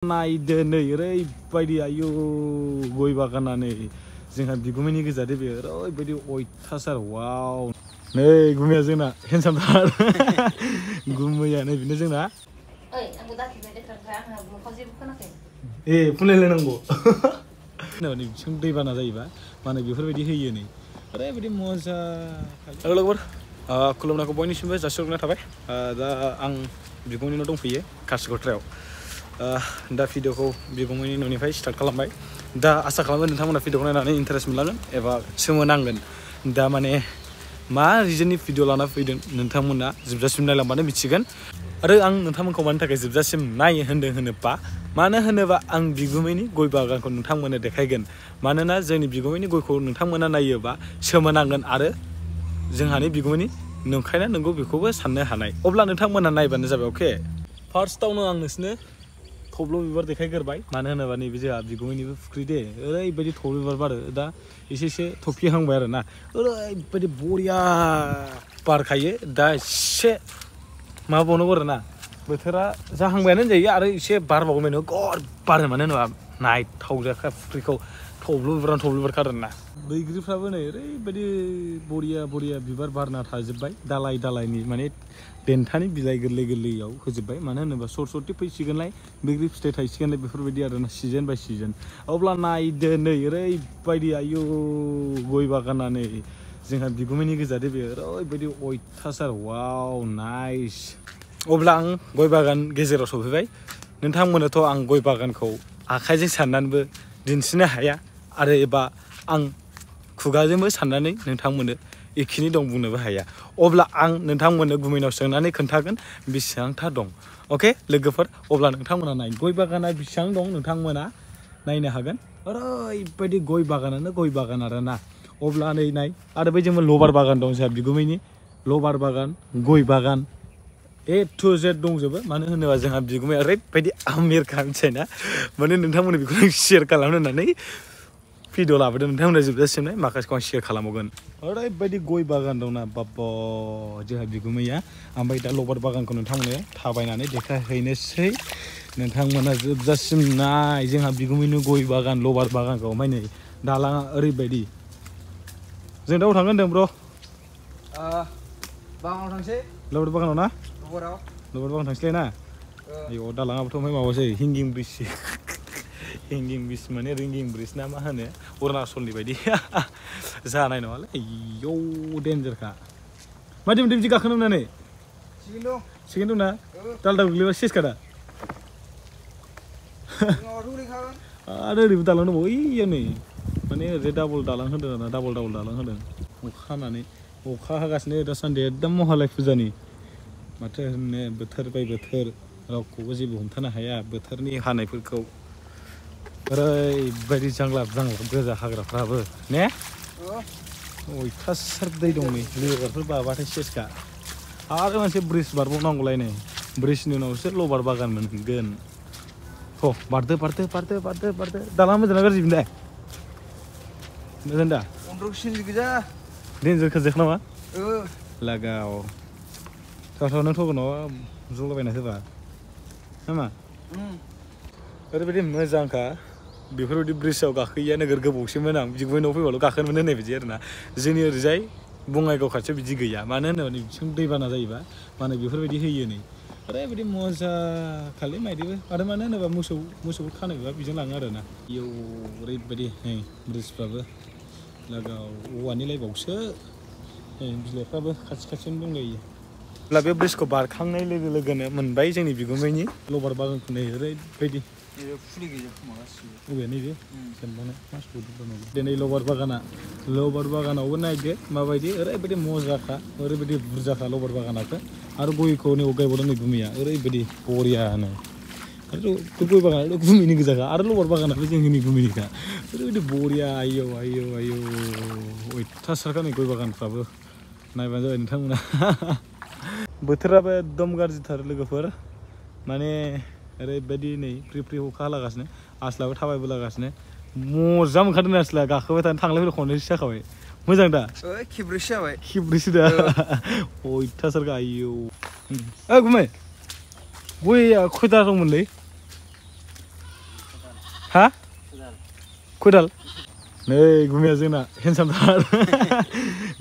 नायदो नै ओरैबायदि आयु गय बागाना नै जोंहा बिगुमैनि गोजा दे बे ओरैबायदि अयथासार वाव नै गुमैया जोंना हेन्डसामथार गुमैया नै बिनो जोंना ओइ आंबो दाखिबाय दे थांबाय आंहा मोखां जेबो खोनाखै ए फुनलायलायनांगौ नै बिथिं दैबाना जायोबा माने बेफोरबायदि होयो नै ओरैबायदि मजा हेल' लोगोफोर खुलुमनायखौ बयनिसिमबो जासिहरनाय थाबाय दा आं बिगुमैनि न' दंफैयो कासिकट्रायाव दा भिडिअखौ बिगुमैनि न'निफ्राय स्टार्ट खालामबाय दा आसा खालामो नोंथांमोना भिडिअखौ नायनानै इन्टारेस्ट मोनलांगोन एबा सोमोनांगोन दा माने मा रिजननि भिडिअ लाना फैदों नोंथांमोना जोबजासिम नायलांबानो मिथिगोन आरो आं नोंथांमोनखौ मानि थाखाय जोबजासिम नाय होनदों होनोबा मानो होनोबा आं बिगुमैनि गय बागानखौ नोंथांमोननो देखायगोन मानोना जोंनि बिगुमैनि गयखौ नोंथांमोना नायोबा सोमोनांगोन आरो जोंहानि बिगुमैनि नंखायना नंगौ बेखौबो साननो हानाय अब्ला नोंथांमोना नायबानो जाबाय अके फार्स्टआवनो आं नोंसोरनो थब्ल' बिबार देखायग्रोबाय मानो होनोबा नैबे जोंहा बिगुमैनिबो फुख्रि दे ओरैबायदि थब्ल' बिबार बारो दा एसे थफिहांबाय आरो ना ओरैबायदि बरिया बारखायो दा एसे माबाबावनांगौ आरो ना बोथोरा जाहांबायानो होनजायो आरो एसे बारबावगोन गद बारो मानो होनोबा नायथाव जाखा फुख्रिखौ थब्ल' बिबार आरो ना बैग्रिफ्राबो नै ओरैबायदि बरिया बिबार बारना थाजोब्बाय दालायनि माने देन्थानि बिलाइ गोरलैयाव होजोब्बाय मानो होनोबा सर्ट फैसिगोनलाय बैग्रि फिथाइ थाइसिगोनलाय बेफोरबायदि आरो ना सिजन बाय सिजन अब्ला नायदो नै ओरैबायदि आयु गय बागाना नै जोंहा बिगुमैनि गोजा दे बे ओरैबायदि अयथासार वाव नाइस अब्ला आं गय बागान गेजेराव सफैबाय नोंथांमोननोथ' आं गय बागानखौ आखाइजों साननानैबो दिन्थिनो हाया आरो एबा आं खुगाजोंबो साननानै नोंथांमोननो एखिनि दं बुंनोबो हाया अब्ला आं नोंथांमोननो गुमैनाव सोंनानै खोन्थागोन बेसेबांथा दं अके लोगोफोर अब्ला नोंथांमोना नाय गय बागाना बेसेबां दं नोंथांमोना नायनो हागोन ओरैबायदि गय बागानानो गय बागान आरो ना अब्ला नै नाय आरो बै जोंबो लबार बागान दं जोंहा बिगुमैनि लबार बागान गय बागान ए टु जेड दंजोबो मानो होनोबा जोंहा बिगुमाया ओरैबायदि आमिरखा मिथिना माने नोंथांमोननो बेखौनो शेयार खालामनो होननानै भिडिअ लाबोदों नोंथांमोना जोबजासिमनाय माखासेखौ आं शेयार खालामगोन ओरैबायदि गय बागान दंना बाब्बा जोंहा बिगुमैया ओमफ्राय दा लबार बागानखौ नोंथांमोननो थाबायनानै देखायहैनोसै नोंथांमोना जोबजासिम नाय जोंहा बिगुमैनो गय बागान लबार बागानखौ ओमफ्राय नै दालाङा ओरैबायदि जों दाउ थांगोन होनदों ब्र' बागानाव थांसै लबार बागानाव ना लबार बागान थांसैलाय ना आयौ दालाङाबोथ' ओमफ्राय माबासै हिंगिं ब्रिज माने रिंगिं ब्रिज ना मा होनो अरुणाचलनि बायदि जानाय नङालै आयौ डेन्जारखा मादि मोनदों बिदि गाखोनो होननानै सिकेन्ड दंना दालदा गोग्लैबा सेसखादा आरो ओरैबो दालां दंबावो ओइयाव नै माने ओरैजाय डाबल दालां होदों आरोना डाबल दालां होदों अखा हानानै अखा हागासिनो दासान्दि एकदम महालय फुजानि माथो होनो बोथोर बाय बोथोर रावखौबो जेबो हमथानो हाया बोथोरनि हानायफोरखौ ओरैबायदि जांलाब गोजा हाग्राफ्राबो ने अयथासार दै दं नै लेबारफोर बाबाथाय सेसखा आरो मोनसे ब्रिज बारबावनांगौलाय नै ब्रिजनि उनावसो लबार बागान मोनगोन बारदो दालाङा मोजां गाज्रि बिलाय मोजां दा डेन्जार खोजाख नामा लागाव थाव नों थगनाव ज' लगायना होबा नामा ओरैबायदि मोजांखा बेफोरबायदि ब्रिजआव गाखोयैया नोगोर गोबावसोमोन आं बिगुमै न'आव फैबाल' गाखोनो मोनो होननाय बिदि आरोना जोंनि ओरैजाय बङाइगाव खाथियाव बिदि गैया मानो होनोबा बिथिं दैबाना जायोबा माने बेफोरबायदि होयो नै ओरैबायदि मजा खालि मायदिबो आरो मानो होनोबा मोसौफोर खानोबा बेजों लाङो आरोना इयाव ओरैबायदि नै ब्रिजफ्राबो लागाव औवानि लायबावसो बिलाइफ्राबो खाथियावनो दंलायो अब्ला बे ब्रिजखौ बारखांनाय लोगो लोगोनो मोनबाय जोंनि बिगुमैनि लबार बागानखौ नै ओरैबायदि नैबे दिनै लबार बागानावबो नायदो माबायदि ओरैबायदि मजाखा ओरैबायदि बुरजाखा लबार बागानाखौ आरो गयखौ नै गायबावदों नै गुमैया ओरैबायदि बरियानो आरो गय बागाना गुमैनि गोजाखा आरो लबार बागानाबो जोंनि गुमैनिखा ओरैबायदि बरिया आयौ अयथासारखा नै गय बागानफ्राबो नायबानो जाबाय नोंथांमोना बोथोराबो एकदम गाज्रिथार लोगोफोर माने ओरैबायदि नै फ्रि अखा हालागासिनो आस्लाबो थाबायबोलागासिनो मजा मोनखादों आस्ला गाखोबाय थानो थांलाय फैलाय खननैसो जाखाबाय मोजां दा खेब्रैसो दा अयथासारखा आयौ गुमै गया खयथा दंमोनलै हा खदाल नै गुमैया जोंना हेन्डसामथार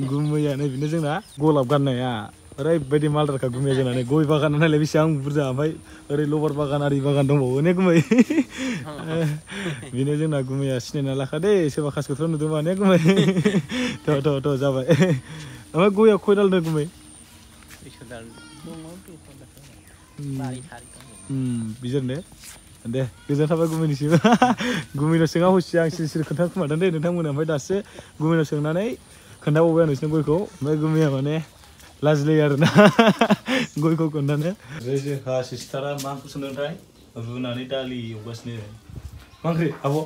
गुमैया नै बेनो जोंना गलाब गाननाया ओरैबायदि मालदारखा गुमैया जोंना नै गय बागान नालाय बेसेबां बुरजा ओमफ्राय ओरै लबार बागान आरि बागान दंबावो ने गुमै बेनो जोंना गुमैया सिनायना लाखा दे सोरबा कासकट्रायाव नुदोंबा ने गुमै थ' जाबाय ओमफ्राय गया खयदाल दं गुमै बिजोरने दे गोजोन थाबाय गुमैनिसिम गुमैनाव सोङा हसिया आं सिरि खोन्था खोमादों दे नोंथांमोना ओमफ्राय दासो गुमैनाव सोंनानै खोन्थाबावबाय आं नोंसिनो गयखौ ओमफ्राय गुमैया माने लाजिलायो आरोना गयखौ खोन्थानो जोंहा सिस्टारा मा ओंख्रि संदोंथाय रुनानै दालि एवगासिनो मा ओंख्रि आब'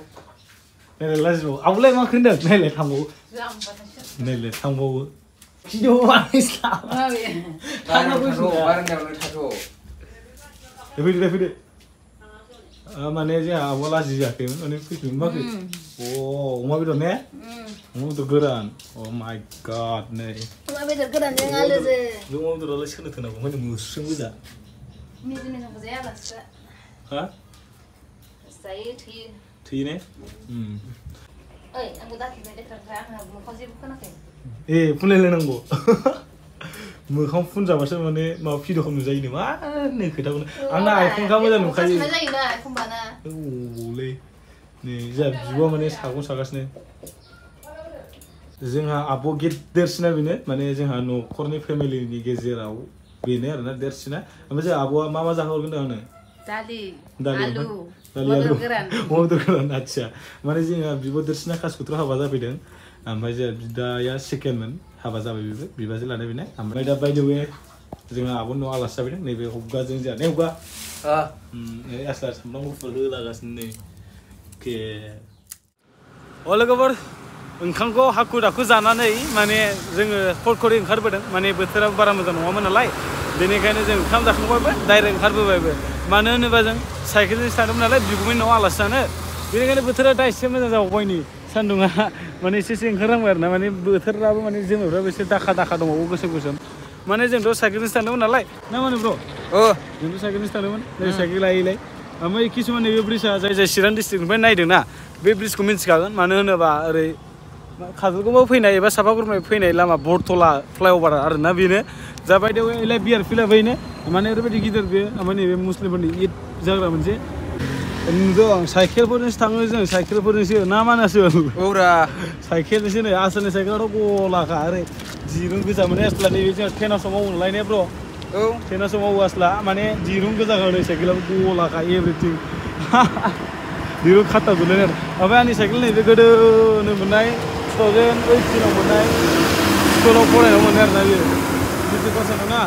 नायलाय लाजिबावो आब'लाय मा ओंख्रि होनदों नायलाय थांबावो नायलाय थांबावो भिडिअ बानायस्ला फैदो माने जोंहा आब'आ लाजि जायाखैमोन माने फैफिन मा अमा बेदर ने अमा बेदर गोरान अ माय गड नै अमा बेदर गोरानजों आलुजों बे अमा बेदरालाय सोरनो थोनांगौ माने मुस्रिं गोजा मिजिनांगौ जाया आलासिया हा जायो थैयो ने ओइ आंबो दाखिबाय लेथ्राफ्रा आंहा मोखां जेबो खोनाखै ए फुनलायलायनांगौ मोखां फुनजाबासो माने माबा भिडिअखौ नुजायो नामा नै खोथाखौनो आंना आइफनखा मोजां नुखायो जायोना एखमबाना औलै नै जोंहा बिब'आ माने सागं सागासिनो जोंहा आब' देरसिना बेनो माने जोंहा न'खरनि फेमिलिनि गेजेराव बेनो आरोना देरसिना ओमफ्राय जोंहा आब'आ मा जाहोहरगोन आंनो दालि आलु अमा बेदर गोरान आच्छा माने जोंहा बिब' देरसिना कासकट्रायाव हाबा जाफैदों ओमफ्राय जोंहा बिदाया सेकेन्डमोन हाबा जाबाय बेबो बिबाजै लानाय बेनो ओमफ्राय दा बाय द वे जोंहा आब' न'आव आलासि जाफैदों नैबे हगाजों जोंहा ने हगा आस्ला सामब्राम गुफुर होलागासिनो नै के अ लोगोफोर ओंखामखौ हाखु दाखु जानानै माने जोङो खरखरै ओंखारबोदों माने बोथोराबो बारा मोजां नङामोन नालाय बेनिखायनो जों ओंखाम जाखांबायबो डाइरेक्ट ओंखारबोबायबो मानो होनोबा जों साइकेलजोंसो थांदोंमोन नालाय बिगुमैनि न'आव आलासि जानो बेनिखायनो बोथोरा दा एसे मोजां जाबावबाय नै सान्दुङा माने एसे ओंखारहांबाय आरोना माने बोथोराबो माने जोमैफ्राबो एसे दाखा दंबावो गोसोम माने जोंथ' साइकेलजोंसो थांदोंमोन नालाय ना मा होनो ब्र' जोंथ' साइकेलजोंसो थांदोंमोन नै साइकेल लायै ओमफ्राय किसुमान नैबे ब्रिजआ जाय चिरां डिस्ट्रिक्टनिफ्राय नायदोंना बे ब्रिजखौ मिन्थिखागोन मानो होनोबा ओरै काजलगावआव फैनाय एबा सापागुरिनिफ्राय फैनाय लामा बरतला फ्लाइअभार आरोना बेनो जाबाय दे एलाय बिआर फिला बैनो माने ओरैबायदि गिदिर बेयो ओमफ्राय नैबे मुस्लिमफोरनि ईद जाग्रा मोनसे नुदों आं साइकेलफोरजोंसो थाङो जों साइकेलफोरजोंसो ना मानासो औरा साइकेलजोंसो नै आसोलनि साइकेलाथ' गलाखा ओरै दिरुं गोजा माने आसला नैबे जोंहा टेनासआव मावो नालाय ने ब्र' औ टेनासआव मावो आसला माने दिरुं गोजाखा नै साइकेलाबो गलाखा एभ्रिथिं दिरुं खाथाबजोबनाय आरो ओमफ्राय आंनि साइकेल नैबे गोदोनो मोननाय 2018 मोननाय स्कुलाव फरायनायाव मोननाय आरोना बेयो मेट्रिक पास जादों ना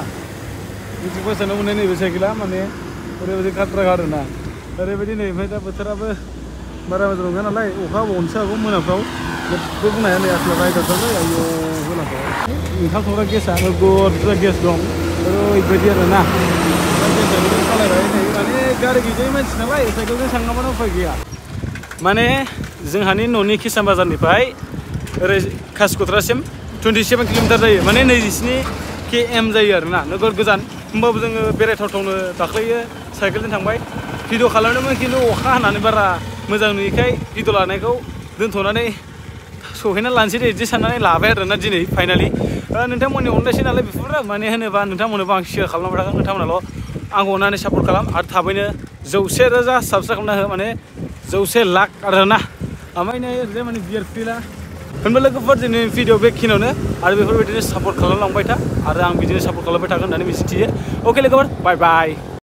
मेट्रिक पास जानायाव मोननाय नैबे साइकेला माने ओरैबायदि खाथ्राखा आरोना ओरैबायदि नै ओमफ्राय दा बोथोराबो बारा मोजां नङा नालाय अखा हाबावनोसो हागौ मोनाफ्राव जेबो बुंनो हाया नै आसला रायदारफ्राबो आयौ होनांगौ ओंखाम संग्रा गेसआ नोगोद बुरजा गेस दं ओरैबायदि आरोना गेसआबो सालायबाय थायो माने गारि गैजायै मानसि नालाय साइकेलजों थांनांगौनो उफाय गैया माने जोंहानि न'नि किसान बाजारनिफ्राय ओरै कासकट्रासिम 27 किल'मिटार जायो माने 29 km जायो आरोना नोगोद गोजान होमबाबो जोङो बेरायथावनो दाख्लैयो साइकेलजों थांबाय भिडिअ खालामदोंमोन खिन्थु अखा हानानै बारा मोजां नुयैखाय भिडिअ लानायखौ दोनथ'नानै सहैना लानोसै दे बिदि साननानै लाबाय आरोना दिनै फाइनालि नोंथांमोननि अननायसै नालाय बेफोरो माने होनोबा नोंथांमोननोबो आं शेयार खालामबाय थागोन नोंथांमोनाल' आंखौ अननानै सापर्ट खालाम आरो थाबैनो 100,000 साबस्क्राइब खालामना हो माने 100 लाख आरोना ओमफ्राय नै ओरैजाय माने बियार फिला होनबा लोगोफोर जोंनि भिडिअ बेखिनियावनो आरो बेफोरबायदिनो सापर्ट खालामलांबाय था आरो आं बिदिनो सापर्ट खालामबाय थागोन होननानै मिजिंथियो अके लोगोफोर बाय बाय